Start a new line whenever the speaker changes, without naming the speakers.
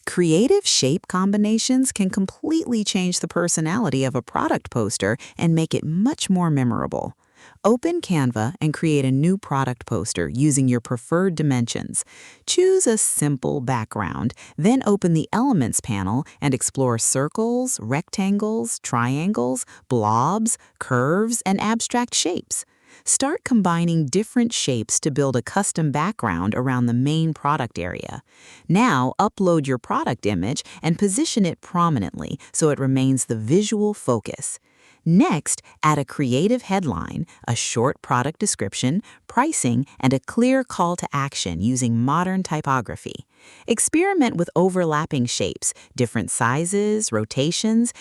Creative shape combinations can completely change the personality of a product poster and make it much more memorable. Open Canva and create a new product poster using your preferred dimensions. Choose a simple background, then open the Elements panel and explore circles, rectangles, triangles, blobs, curves, and abstract shapes. Start combining different shapes to build a custom background around the main product area. Now, upload your product image and position it prominently so it remains the visual focus. Next, add a creative headline, a short product description, pricing, and a clear call to action using modern typography. Experiment with overlapping shapes, different sizes, rotations,